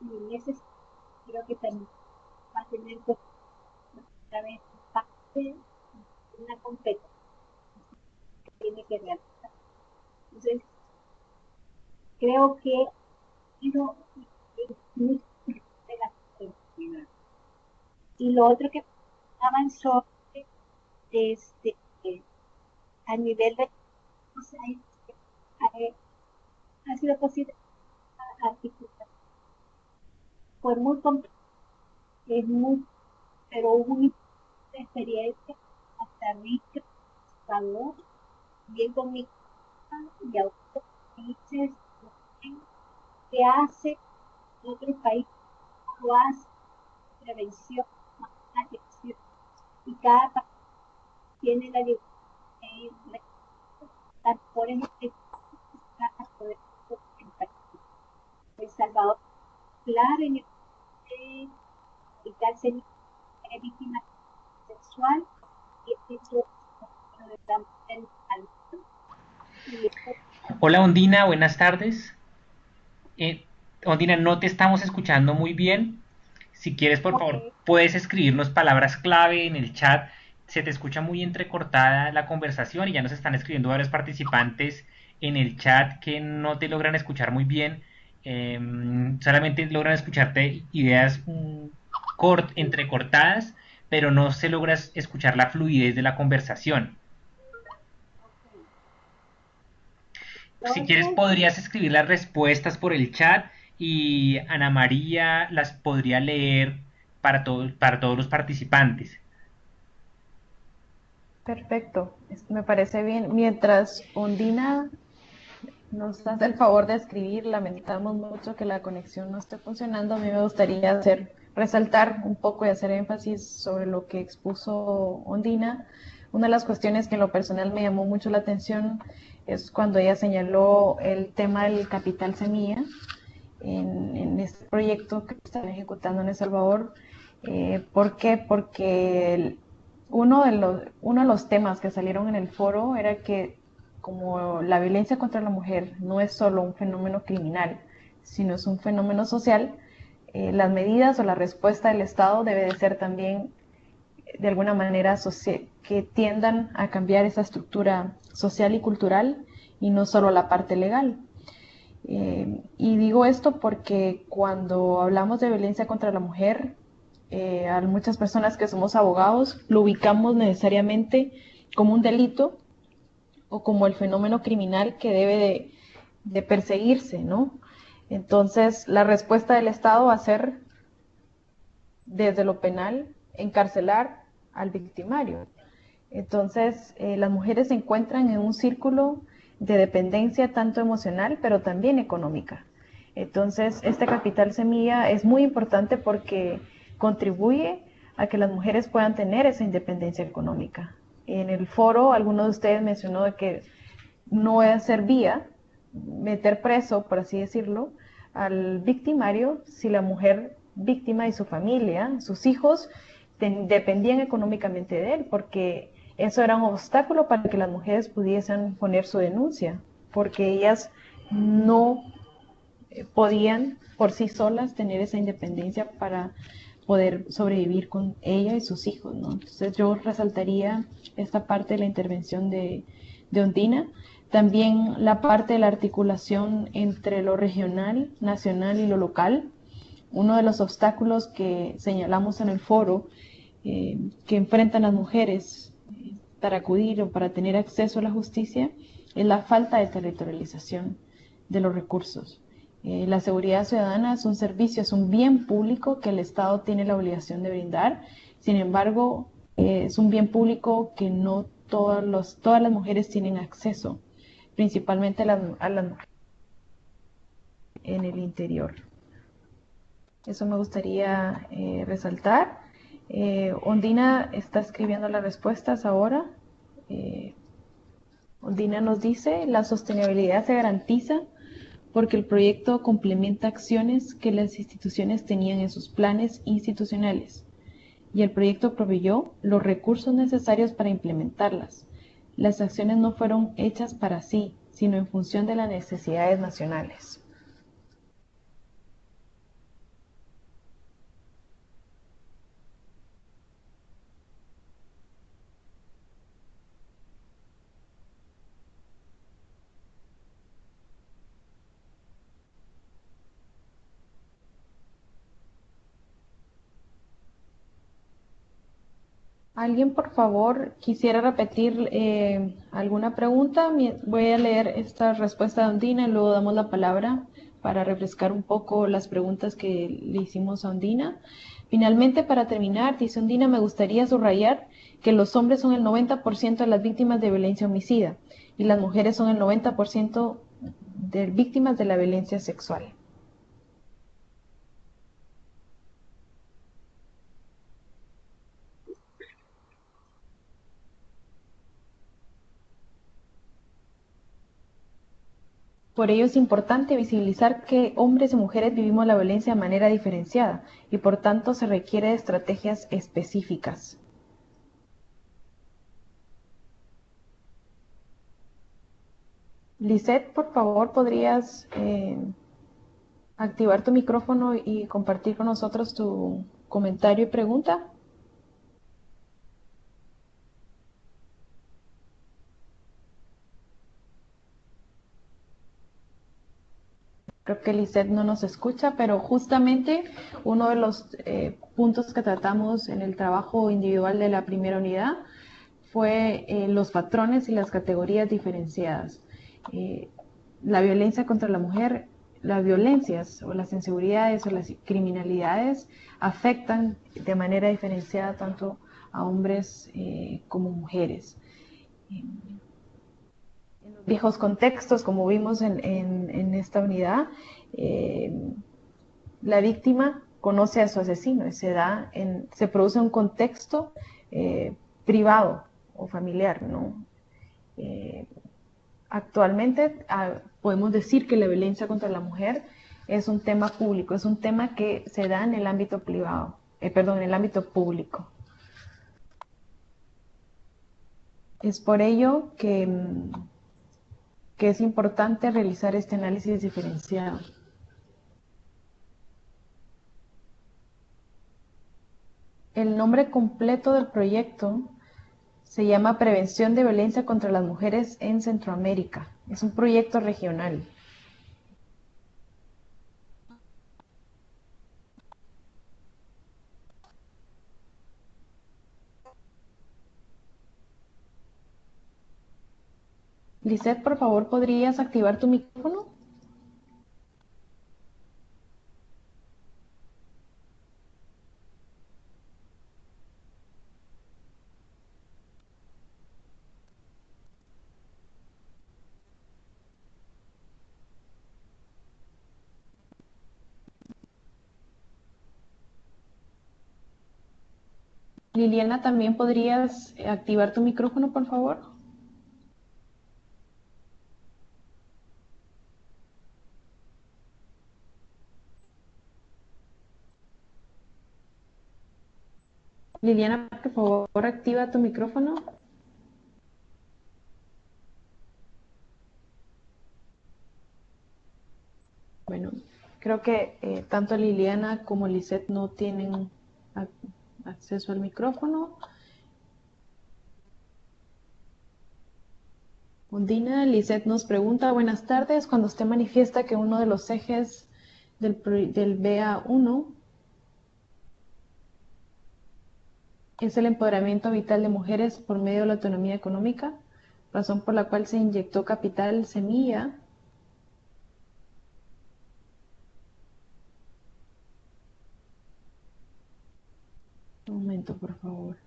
y en ese sentido creo que también va a tener pues, otra vez parte una competencia que tiene que realizar. Entonces, creo que eso es muy de la comunidad. Y lo otro que avanzó este, a nivel de o sea, ha sido posible articular. Fue muy complejo, es muy, pero hubo una experiencia hasta rica, Salvador, bien con mi y a otros países que hace otros países lo hace prevención, atención, y cada país tiene la libertad de ir por ejemplo para poder El Salvador, claro, en el cárcel de víctima sexual y eso de también y Hola, Ondina, buenas tardes. Eh, Ondina, no te estamos escuchando muy bien. Si quieres, por favor, okay, puedes escribirnos palabras clave en el chat. Se te escucha muy entrecortada la conversación y ya nos están escribiendo varios participantes en el chat que no te logran escuchar muy bien. Solamente logran escucharte ideas entrecortadas, pero no se logra escuchar la fluidez de la conversación. Si quieres, entonces podrías escribir las respuestas por el chat y Ana María las podría leer para todos los participantes. Perfecto, me parece bien. Mientras Ondina nos hace el favor de escribir, lamentamos mucho que la conexión no esté funcionando. A mí me gustaría resaltar un poco y hacer énfasis sobre lo que expuso Ondina. Una de las cuestiones que en lo personal me llamó mucho la atención es cuando ella señaló el tema del capital semilla en este proyecto que están ejecutando en El Salvador. ¿Por qué? Porque uno de los temas que salieron en el foro era que como la violencia contra la mujer no es solo un fenómeno criminal, sino es un fenómeno social, las medidas o la respuesta del Estado debe de ser también de alguna manera que tiendan a cambiar esa estructura social y cultural y no solo la parte legal. Y digo esto porque cuando hablamos de violencia contra la mujer, a muchas personas que somos abogados lo ubicamos necesariamente como un delito o como el fenómeno criminal que debe de perseguirse, ¿no? Entonces, la respuesta del Estado va a ser, desde lo penal, encarcelar al victimario. Entonces, las mujeres se encuentran en un círculo de dependencia tanto emocional, pero también económica. Entonces, este capital semilla es muy importante porque contribuye a que las mujeres puedan tener esa independencia económica. En el foro, alguno de ustedes mencionó de que no servía meter preso, por así decirlo, al victimario si la mujer víctima y su familia, sus hijos, dependían económicamente de él, porque eso era un obstáculo para que las mujeres pudiesen poner su denuncia, porque ellas no podían por sí solas tener esa independencia para poder sobrevivir con ella y sus hijos, ¿no? Entonces yo resaltaría esta parte de la intervención de Ondina, también la parte de la articulación entre lo regional, nacional y lo local. Uno de los obstáculos que señalamos en el foro que enfrentan las mujeres para acudir o para tener acceso a la justicia es la falta de territorialización de los recursos. La seguridad ciudadana es un servicio, es un bien público que el Estado tiene la obligación de brindar. Sin embargo, es un bien público que no todas las mujeres tienen acceso, principalmente a las mujeres en el interior. Eso me gustaría resaltar. Ondina está escribiendo las respuestas ahora. Eh, Ondina nos dice, la sostenibilidad se garantiza porque el proyecto complementa acciones que las instituciones tenían en sus planes institucionales y el proyecto proveyó los recursos necesarios para implementarlas. Las acciones no fueron hechas para sí, sino en función de las necesidades nacionales. ¿Alguien, por favor, quisiera repetir alguna pregunta? Voy a leer esta respuesta de Ondina y luego damos la palabra para refrescar un poco las preguntas que le hicimos a Ondina. Finalmente, para terminar, dice Ondina, me gustaría subrayar que los hombres son el 90% de las víctimas de violencia homicida y las mujeres son el 90% de víctimas de la violencia sexual. Por ello es importante visibilizar que hombres y mujeres vivimos la violencia de manera diferenciada y por tanto se requiere de estrategias específicas. Lisette, por favor, ¿podrías activar tu micrófono y compartir con nosotros tu comentario y pregunta? Creo que Lisette no nos escucha, pero justamente uno de los puntos que tratamos en el trabajo individual de la primera unidad fue los patrones y las categorías diferenciadas. La violencia contra la mujer, las violencias o las inseguridades o las criminalidades afectan de manera diferenciada tanto a hombres como mujeres. En los viejos contextos, como vimos en esta unidad, la víctima conoce a su asesino y se produce un contexto privado o familiar, ¿no? Actualmente podemos decir que la violencia contra la mujer es un tema público, es un tema que se da en el ámbito privado, en el ámbito público. Es por ello que es importante realizar este análisis diferenciado. El nombre completo del proyecto se llama Prevención de Violencia contra las Mujeres en Centroamérica. Es un proyecto regional. Lisette, por favor, ¿podrías activar tu micrófono? Liliana, ¿también podrías activar tu micrófono, por favor? Liliana, por favor, activa tu micrófono. Bueno, creo que tanto Liliana como Lisette no tienen acceso al micrófono. Undina, Lisette nos pregunta, buenas tardes, cuando usted manifiesta que uno de los ejes del BA1 es el empoderamiento vital de mujeres por medio de la autonomía económica, razón por la cual se inyectó capital semilla. Un momento, por favor.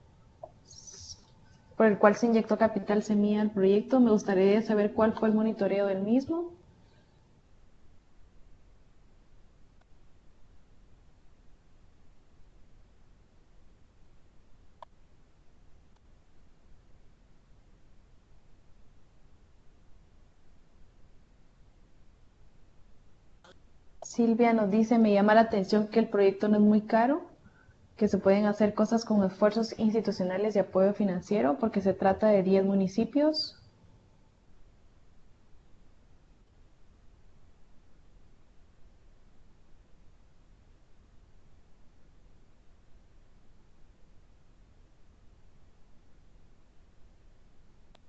Por el cual se inyectó capital semilla al proyecto. Me gustaría saber cuál fue el monitoreo del mismo. Silvia nos dice, me llama la atención que el proyecto no es muy caro, que se pueden hacer cosas con esfuerzos institucionales y apoyo financiero, porque se trata de 10 municipios.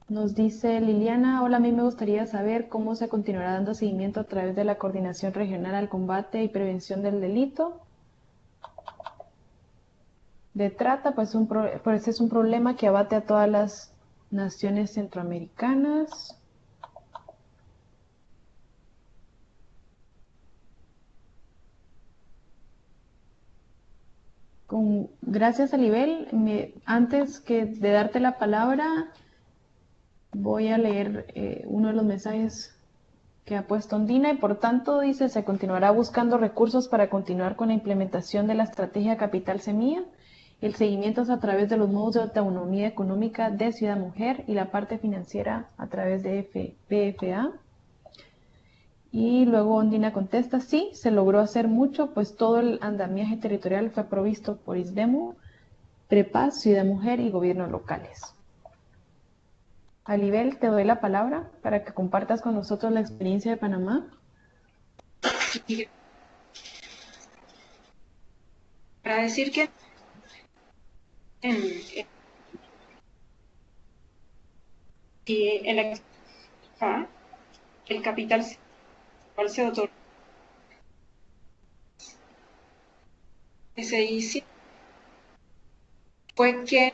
Nos dice Liliana, hola, a mí me gustaría saber cómo se continuará dando seguimiento a través de la Coordinación Regional al Combate y Prevención del Delito de Trata, pues es un problema que abate a todas las naciones centroamericanas. Gracias, Alibel. Antes de darte la palabra, voy a leer uno de los mensajes que ha puesto Ondina y por tanto dice, se continuará buscando recursos para continuar con la implementación de la estrategia Capital Semilla. El seguimiento es a través de los modos de autonomía económica de Ciudad Mujer y la parte financiera a través de PFA. Y luego Ondina contesta, sí, se logró hacer mucho, pues todo el andamiaje territorial fue provisto por ISDEMU, Prepaz, Ciudad Mujer y gobiernos locales. Alibel, te doy la palabra para que compartas con nosotros la experiencia de Panamá. Para decir que el capital se otorgó que se hizo fue que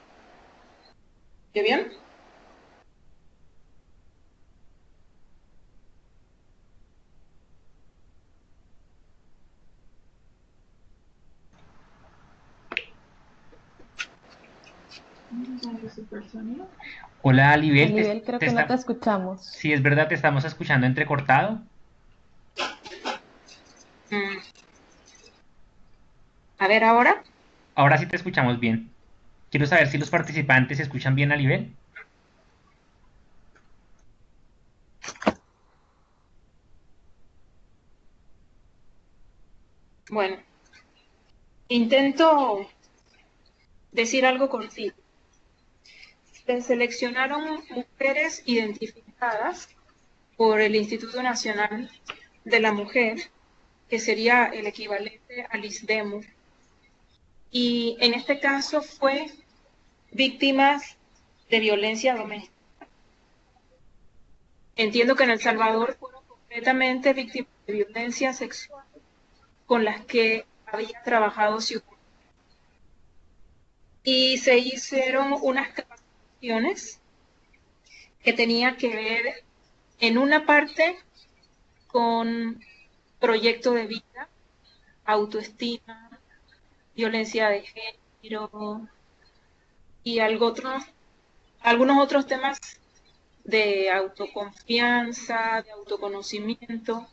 ¿yo bien? Hola, Alibel. Alibel, creo que no te escuchamos. Sí, es verdad, te estamos escuchando entrecortado. A ver, ahora. Ahora sí te escuchamos bien. Quiero saber si los participantes se escuchan bien, Alibel. Bueno, intento decir algo cortito. Se seleccionaron mujeres identificadas por el Instituto Nacional de la Mujer, que sería el equivalente al ISDEMU. Y en este caso fue víctimas de violencia doméstica. Entiendo que en El Salvador fueron completamente víctimas de violencia sexual con las que había trabajado Ciudad. Y se hicieron unas capacitaciones que tenían que ver en una parte con proyecto de vida, autoestima, violencia de género y algunos otros temas de autoconfianza, de autoconocimiento,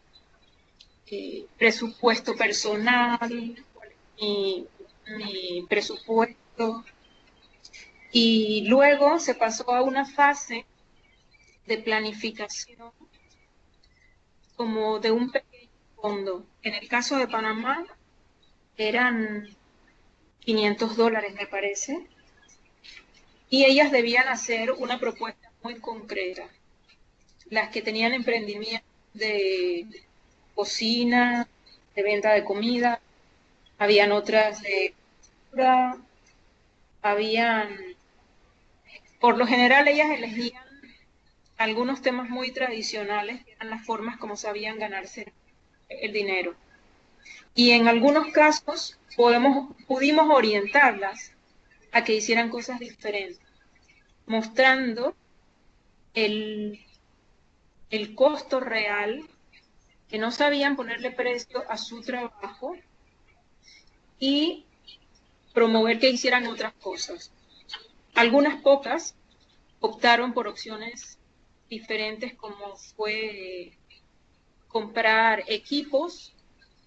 presupuesto personal, mi presupuesto, Y luego se pasó a una fase de planificación como de un pequeño fondo. En el caso de Panamá eran $500, me parece, y ellas debían hacer una propuesta muy concreta. Las que tenían emprendimiento de cocina, de venta de comida, habían otras de cultura, por lo general ellas elegían algunos temas muy tradicionales, que eran las formas como sabían ganarse el dinero. Y en algunos casos pudimos orientarlas a que hicieran cosas diferentes, mostrando el costo real, que no sabían ponerle precio a su trabajo y promover que hicieran otras cosas. Algunas pocas optaron por opciones diferentes, como fue comprar equipos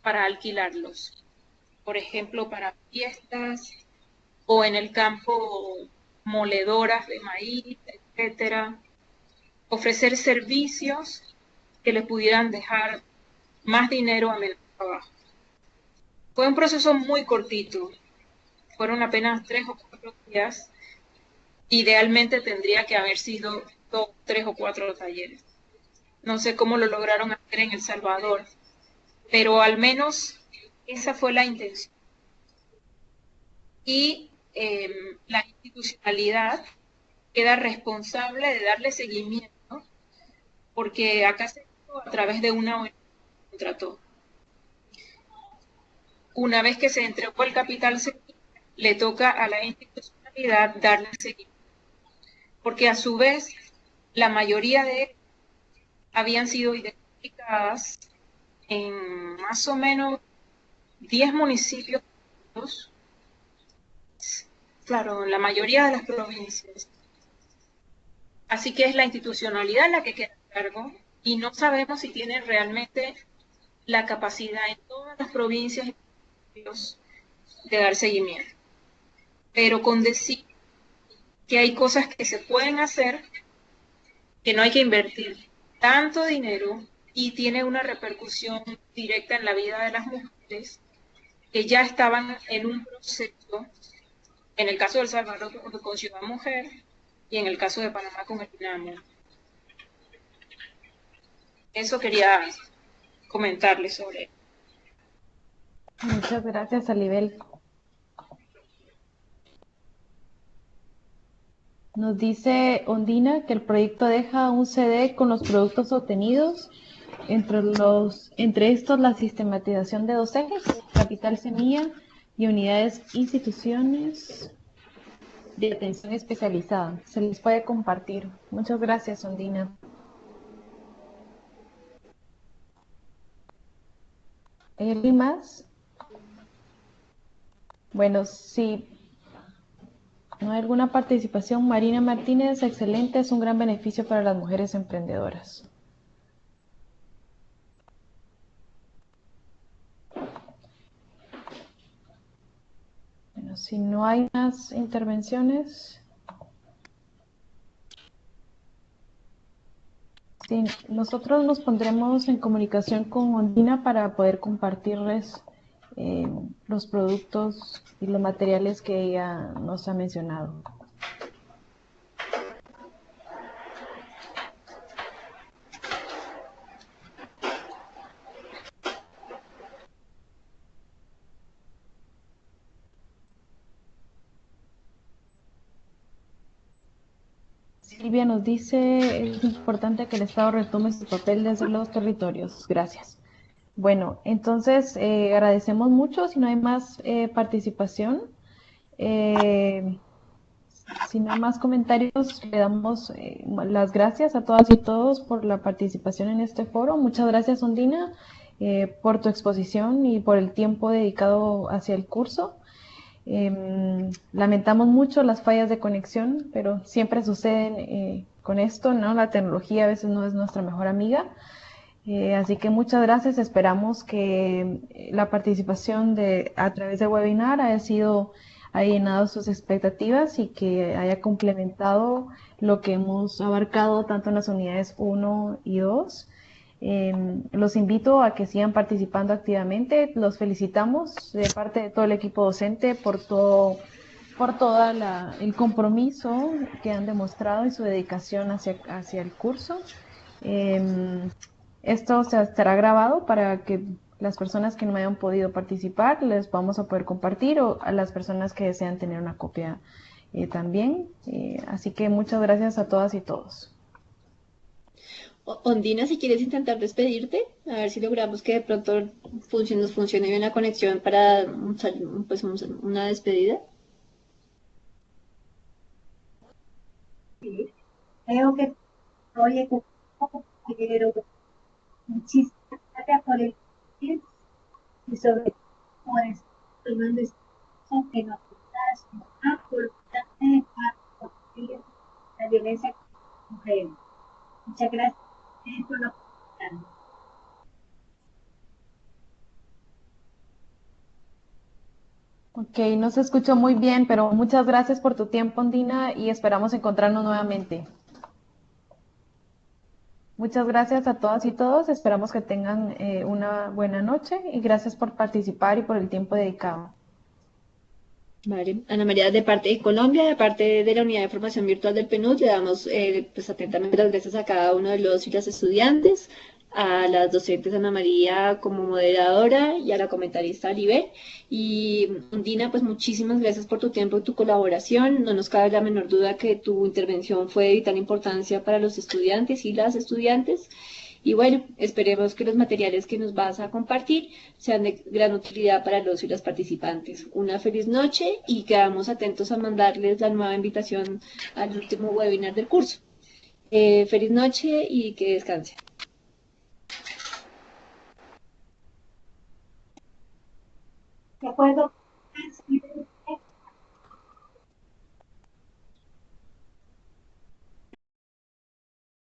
para alquilarlos, por ejemplo, para fiestas o en el campo moledoras de maíz, etcétera. Ofrecer servicios que le pudieran dejar más dinero a menos trabajo. Fue un proceso muy cortito, fueron apenas 3 o 4 días. Idealmente tendría que haber sido 2, 3 o 4 talleres. No sé cómo lo lograron hacer en El Salvador, pero al menos esa fue la intención. Y la institucionalidad queda responsable de darle seguimiento, porque acá se hizo a través de una ONG que contrató. Una vez que se entregó el capital, le toca a la institucionalidad darle seguimiento, porque a su vez la mayoría de ellas habían sido identificadas en más o menos 10 municipios, claro, en la mayoría de las provincias. Así que es la institucionalidad la que queda a cargo y no sabemos si tiene realmente la capacidad en todas las provincias y municipios de dar seguimiento. Pero con decir que hay cosas que se pueden hacer, que no hay que invertir tanto dinero y tiene una repercusión directa en la vida de las mujeres que ya estaban en un proceso, en el caso de El Salvador con Ciudad Mujer y en el caso de Panamá con el INAMO. Eso quería comentarles sobre. Muchas gracias, Alibel. Nos dice Ondina que el proyecto deja un CD con los productos obtenidos, entre estos la sistematización de 2 ejes, capital semilla y unidades instituciones de atención especializada. Se les puede compartir. Muchas gracias, Ondina. ¿Hay alguien más? Bueno, sí. ¿No hay alguna participación? Marina Martínez, excelente, es un gran beneficio para las mujeres emprendedoras. Bueno, si no hay más intervenciones, sí, nosotros nos pondremos en comunicación con Ondina para poder compartirles los productos y los materiales que ella nos ha mencionado. Silvia nos dice, es importante que el Estado retome su papel desde los territorios. Gracias. Bueno, entonces agradecemos mucho. Si no hay más participación, si no hay más comentarios, le damos las gracias a todas y todos por la participación en este foro. Muchas gracias, Ondina, por tu exposición y por el tiempo dedicado hacia el curso. Lamentamos mucho las fallas de conexión, pero siempre suceden con esto, ¿no? La tecnología a veces no es nuestra mejor amiga. Así que muchas gracias. Esperamos que la participación a través del webinar haya sido haya llenado sus expectativas y que haya complementado lo que hemos abarcado tanto en las unidades 1 y 2. Los invito a que sigan participando activamente. Los felicitamos de parte de todo el equipo docente por todo el compromiso que han demostrado y su dedicación hacia el curso. Esto se estará grabado para que las personas que no hayan podido participar les vamos a poder compartir, o a las personas que desean tener una copia también. Así que muchas gracias a todas y todos. Ondina, si quieres intentar despedirte, a ver si logramos que de pronto nos funcione bien la conexión para pues, una despedida. Sí, creo que hoy pero muchísimas gracias por el tiempo y sobre todo por estar tomando este tiempo que nos das importante para combatir la violencia contra las mujeres. Muchas gracias por la oportunidad. Ok, no se escuchó muy bien, pero muchas gracias por tu tiempo, Ondina, y esperamos encontrarnos nuevamente. Muchas gracias a todas y todos. Esperamos que tengan una buena noche y gracias por participar y por el tiempo dedicado. Vale, Ana María, de parte de Colombia, de parte de la Unidad de Formación Virtual del PNUD, le damos pues atentamente las gracias a cada uno de los y las estudiantes, a las docentes Ana María como moderadora y a la comentarista Oliver. Y Dina, pues muchísimas gracias por tu tiempo y tu colaboración. No nos cabe la menor duda que tu intervención fue de vital importancia para los estudiantes y las estudiantes. Y bueno, esperemos que los materiales que nos vas a compartir sean de gran utilidad para los y las participantes. Una feliz noche y quedamos atentos a mandarles la nueva invitación al último webinar del curso. Feliz noche y que descansen. De acuerdo.